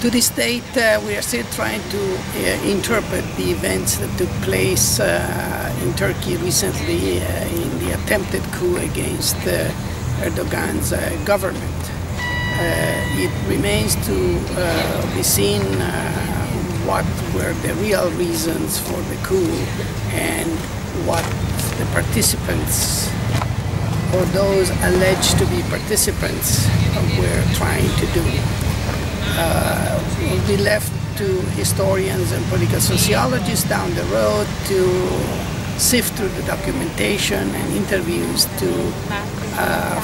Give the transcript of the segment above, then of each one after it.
To this date, we are still trying to interpret the events that took place in Turkey recently in the attempted coup against Erdogan's government. It remains to be seen what were the real reasons for the coup and what the participants or those alleged to be participants were trying to do. Will be left to historians and political sociologists down the road to sift through the documentation and interviews to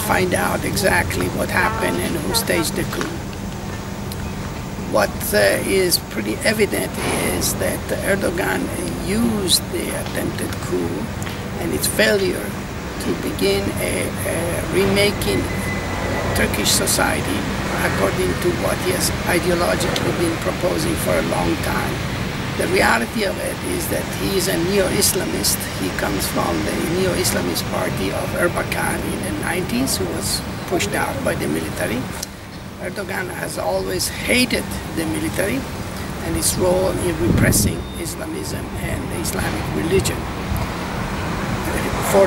find out exactly what happened and who staged the coup. What is pretty evident is that Erdogan used the attempted coup and its failure to begin a remaking Turkish society according to what he has ideologically been proposing for a long time. The reality of it is that he is a neo-Islamist. He comes from the neo-Islamist party of Erbakan in the 90s, who was pushed out by the military. Erdogan has always hated the military and its role in repressing Islamism and the Islamic religion. For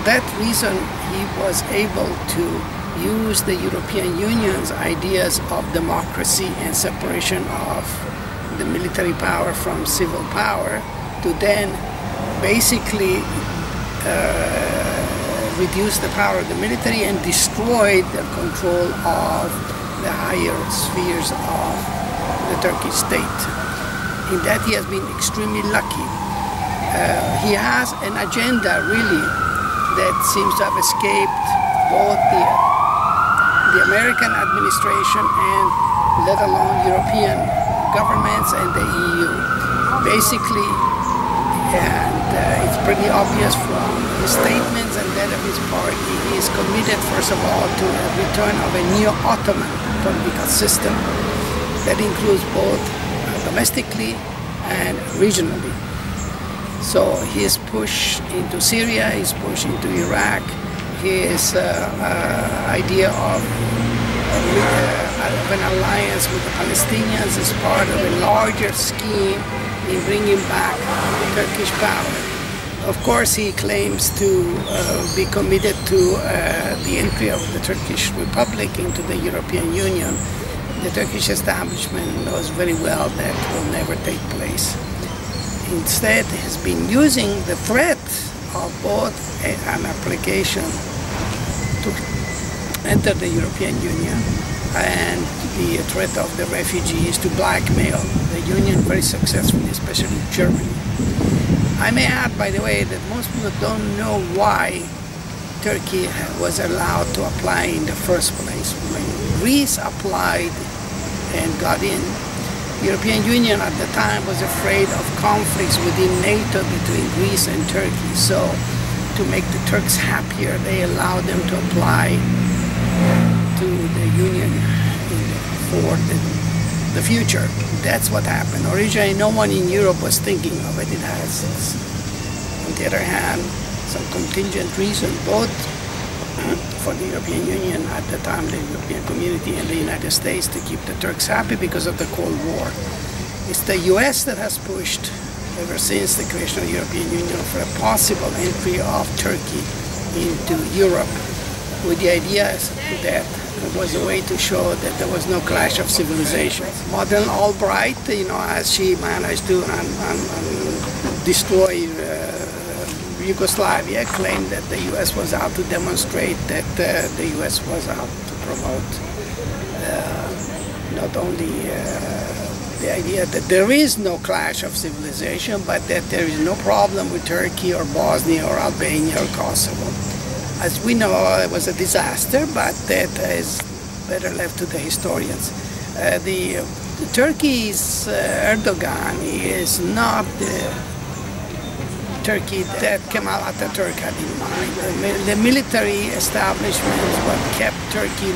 that reason, he was able to use the European Union's ideas of democracy and separation of the military power from civil power to then basically reduce the power of the military and destroy the control of the higher spheres of the Turkish state. In that he has been extremely lucky. He has an agenda really that seems to have escaped both the American administration and let alone European governments and the EU. Basically, and it's pretty obvious from his statements and that of his party, he is committed first of all to a return of a neo-Ottoman political system that includes both domestically and regionally. So his push into Syria, his push into Iraq, his idea of an alliance with the Palestinians is part of a larger scheme in bringing back Turkish power. Of course, he claims to be committed to the entry of the Turkish Republic into the European Union. The Turkish establishment knows very well that will never take place. Instead, he has been using the threat of both an application to enter the European Union and the threat of the refugees to blackmail the Union very successfully, especially Germany. I may add, by the way, that most people don't know why Turkey was allowed to apply in the first place. When Greece applied and got in, the European Union at the time was afraid of conflicts within NATO between Greece and Turkey. So to make the Turks happier, they allowed them to apply to the Union for the future. That's what happened. Originally, no one in Europe was thinking of it. It has, on the other hand, some contingent reason, both for the European Union at the time, the European Community and the United States, to keep the Turks happy because of the Cold War. It's the US that has pushed ever since the creation of the European Union for a possible entry of Turkey into Europe, with the idea that it was a way to show that there was no clash of civilizations. Madeleine Albright, as she managed to destroy Yugoslavia, claimed that the U.S. was out to demonstrate that the U.S. was out to promote not only the idea that there is no clash of civilization, but that there is no problem with Turkey or Bosnia or Albania or Kosovo. As we know, it was a disaster, but that is better left to the historians. The Turkey's Erdogan is not the Turkey that Kemal Atatürk had in mind. The military establishment is what kept Turkey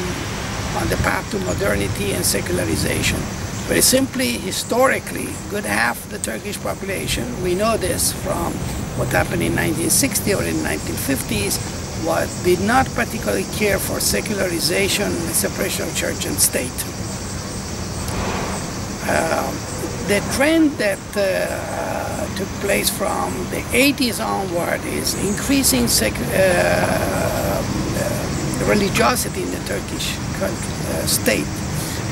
on the path to modernity and secularization. Very simply, historically, good half the Turkish population, we know this from what happened in 1960 or in 1950s, did not particularly care for secularization and the separation of church and state. The trend that took place from the 80s onward is increasing religiosity in the Turkish state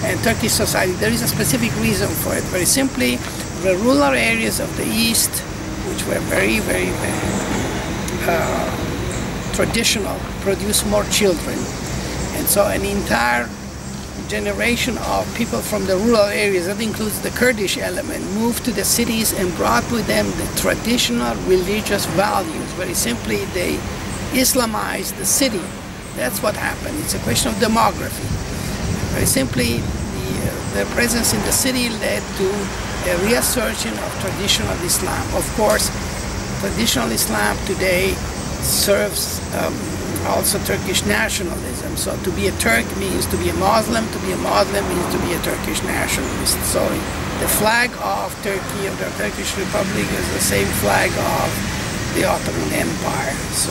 and Turkish society. There is a specific reason for it. Very simply, the rural areas of the East, which were very traditional, produce more children. And so an entire generation of people from the rural areas, that includes the Kurdish element, moved to the cities and brought with them the traditional religious values. Very simply, they Islamized the city. That's what happened. It's a question of demography. Very simply, the presence in the city led to a reassertion of traditional Islam. Of course, traditional Islam today serves also Turkish nationalism. So to be a Turk means to be a Muslim. To be a Muslim means to be a Turkish nationalist. So the flag of Turkey, of the Turkish Republic, is the same flag of the Ottoman Empire. So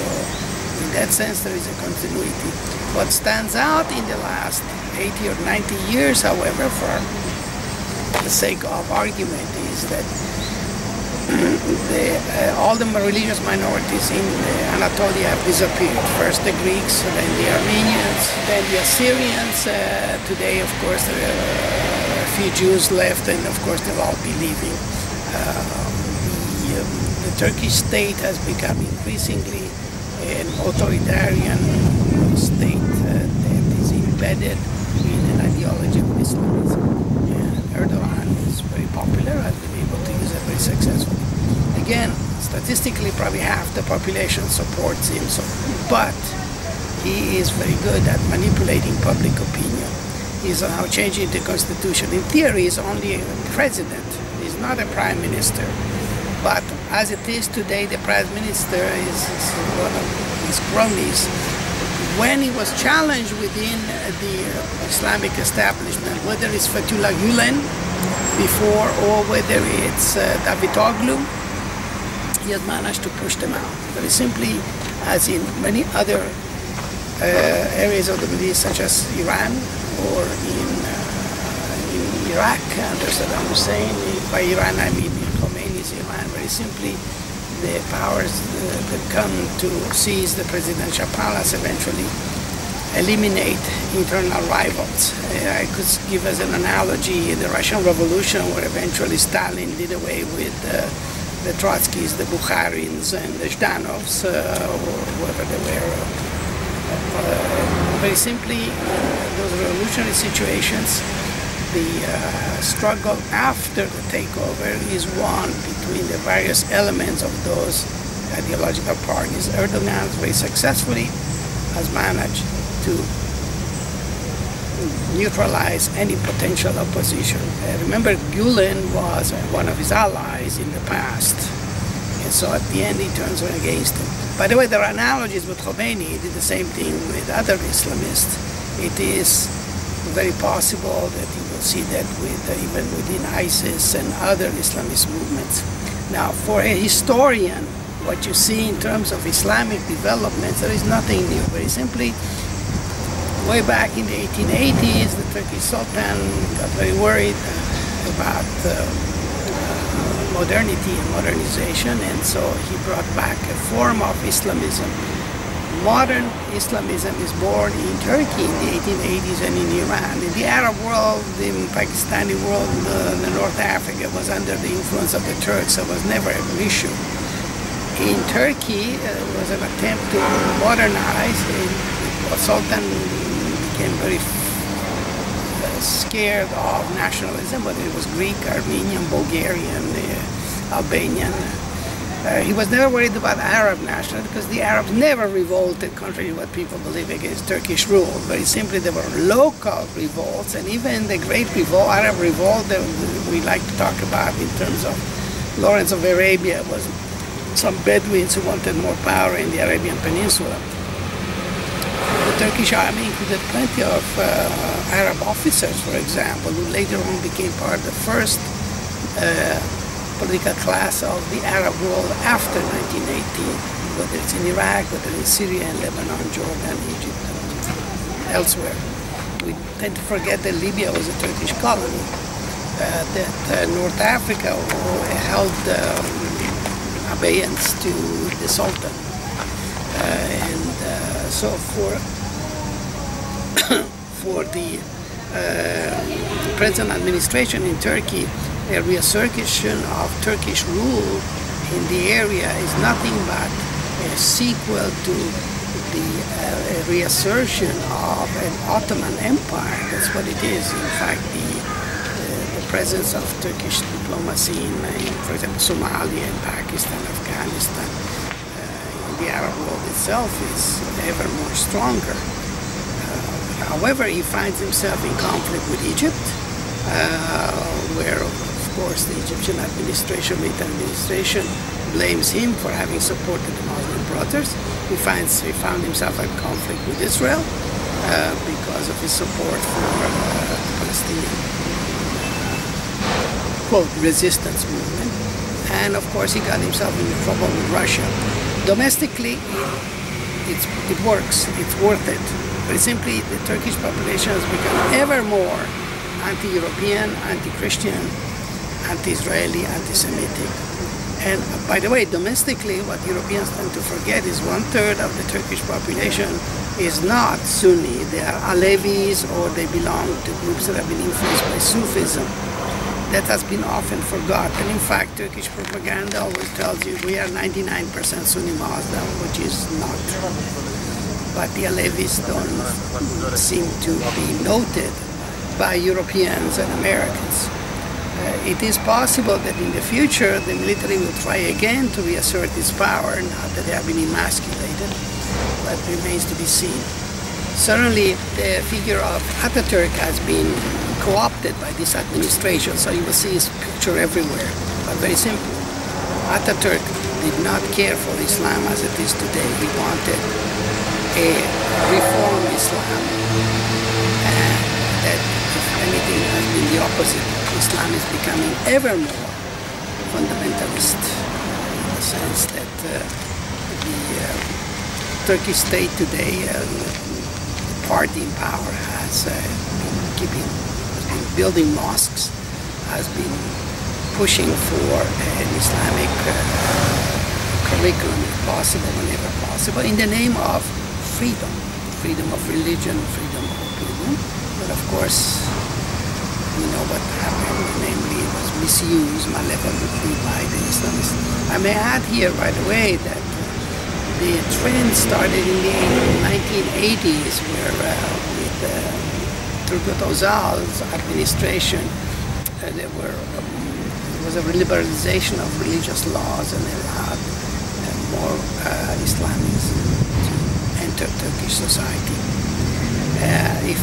in that sense, there is a continuity. What stands out in the last 80 or 90 years, however, for the sake of argument, is that all the religious minorities in Anatolia have disappeared. First the Greeks, then the Armenians, then the Assyrians. Today, of course, there are a few Jews left, and of course they'll all be leaving. The Turkish state has become increasingly an authoritarian state that is embedded in an ideology of Islamism. And Erdogan is very popular, has been able to use it very successfully. Again, statistically, probably half the population supports him, but he is very good at manipulating public opinion. He's now changing the constitution. In theory, he's only a president. He's not a prime minister. But as it is today, the prime minister is one of his cronies. When he was challenged within the Islamic establishment, whether it's Fethullah Gulen before or whether it's Davutoglu, he has managed to push them out. Very simply, as in many other areas of the Middle East, such as Iran or in Iraq under Saddam Hussein. By Iran, I mean Khomeini's Iran. Very simply, the powers that come to seize the presidential palace eventually eliminate internal rivals. I could give as an analogy the Russian Revolution, where eventually Stalin did away with the Trotskys, the Bukharins, and the Zhdanovs, or whoever they were. Very simply, those revolutionary situations, the struggle after the takeover is won between the various elements of those ideological parties. Erdogan very successfully has managed to neutralize any potential opposition. Remember, Gulen was one of his allies in the past, and so at the end he turns against him. By the way, there are analogies with Khomeini. He did the same thing with other Islamists. It is very possible that you will see that even within ISIS and other Islamist movements. Now, for a historian, what you see in terms of Islamic developments, there is nothing new. Very simply, way back in the 1880s, the Turkish Sultan got very worried about modernity and modernization, and so he brought back a form of Islamism. Modern Islamism is born in Turkey in the 1880s and in Iran. In the Arab world, the Pakistani world, the North Africa was under the influence of the Turks, so it was never an issue. In Turkey, there was an attempt to modernize. The Sultan became very scared of nationalism, whether it was Greek, Armenian, Bulgarian, Albanian. He was never worried about Arab nationalism because the Arabs never revolted, contrary to what people believe, against Turkish rule. Very simply, there were local revolts, and even the great revolt, Arab revolt that we like to talk about in terms of Lawrence of Arabia, was some Bedouins who wanted more power in the Arabian Peninsula. The Turkish army included plenty of Arab officers, for example, who later on became part of the first political class of the Arab world after 1918, whether it's in Iraq, whether it's Syria and Lebanon, Jordan, Egypt, and elsewhere. We tend to forget that Libya was a Turkish colony. that North Africa held abeyance to the Sultan. So for the present administration in Turkey, a reassertion of Turkish rule in the area is nothing but a sequel to the reassertion of an Ottoman Empire. That's what it is. In fact, the presence of Turkish diplomacy in, for example, Somalia and Pakistan, Afghanistan, the Arab world itself is ever more stronger. However, he finds himself in conflict with Egypt, where, of course, the Egyptian administration, military administration, blames him for having supported the Muslim Brothers. He found himself in conflict with Israel because of his support for the Palestinian, quote, resistance movement. And, of course, he got himself in trouble with Russia. Domestically, it works, it's worth it. But simply, the Turkish population has become ever more anti-European, anti-Christian, anti-Israeli, anti-Semitic. And by the way, domestically, what Europeans tend to forget is 1/3 of the Turkish population is not Sunni. They are Alevis, or they belong to groups that have been influenced by Sufism. That has been often forgotten. In fact, Turkish propaganda always tells you we are 99% Sunni Muslim, which is not true. But the Alevis don't seem to be noted by Europeans and Americans. It is possible that in the future the military will try again to reassert its power now that they have been emasculated, but remains to be seen. Certainly the figure of Ataturk has been co-opted by this administration, so you will see his picture everywhere. But very simple. Ataturk did not care for Islam as it is today. He wanted a reformed Islam, and that, if anything, has been the opposite. Islam is becoming ever more fundamentalist in the sense that the Turkish state today, the party in power, has been building mosques, has been pushing for an Islamic curriculum, if possible, whenever possible, in the name of freedom, freedom of religion, freedom of opinion. But of course, we know what happened, namely it was misused malevolently by the Islamists. I may add here right away that the trend started in the 1980s, where with Turgut Özal's administration, there was a liberalization of religious laws and allowed more Islamists to enter Turkish society. If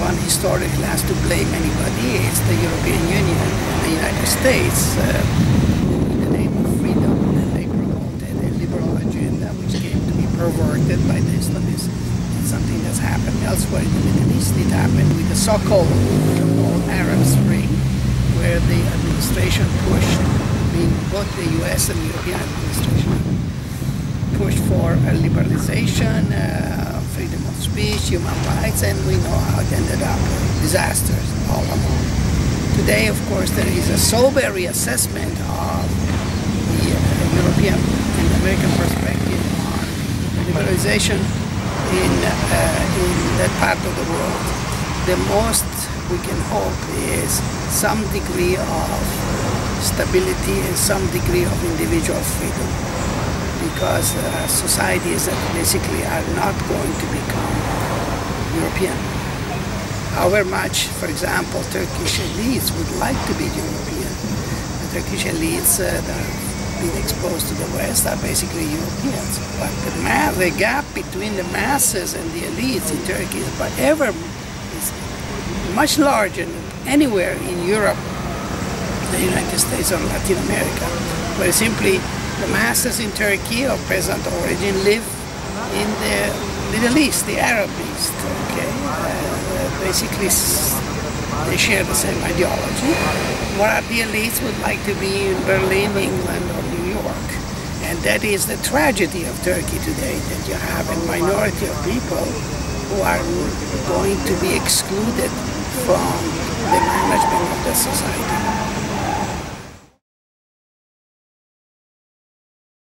one historically has to blame anybody, it's the European Union and the United States. In the name of freedom, and they promoted a liberal agenda which came to be perverted by the Islamists. It's something that's happened elsewhere in the Middle East. It happened with the so-called Arab Spring, where the administration pushed, both the US and the European administration pushed for a liberalization, freedom of speech, human rights, and we know how it ended up. Disasters all along. Today, of course, there is a sober reassessment of the European and American perspective on liberalization in that part of the world. The most we can hope is some degree of stability and some degree of individual freedom, because societies that basically are not going to become European. However much, for example, Turkish elites would like to be European. The Turkish elites that have been exposed to the West are basically Europeans. But the gap between the masses and the elites in Turkey is much larger than anywhere in Europe, the United States, or Latin America, where simply the masses in Turkey of peasant origin live in the Middle East, the Arab East. Okay, basically they share the same ideology. Whereas the elites would like to be in Berlin, England, or New York, and that is the tragedy of Turkey today. That you have a minority of people who who are going to be excluded from the management of the society.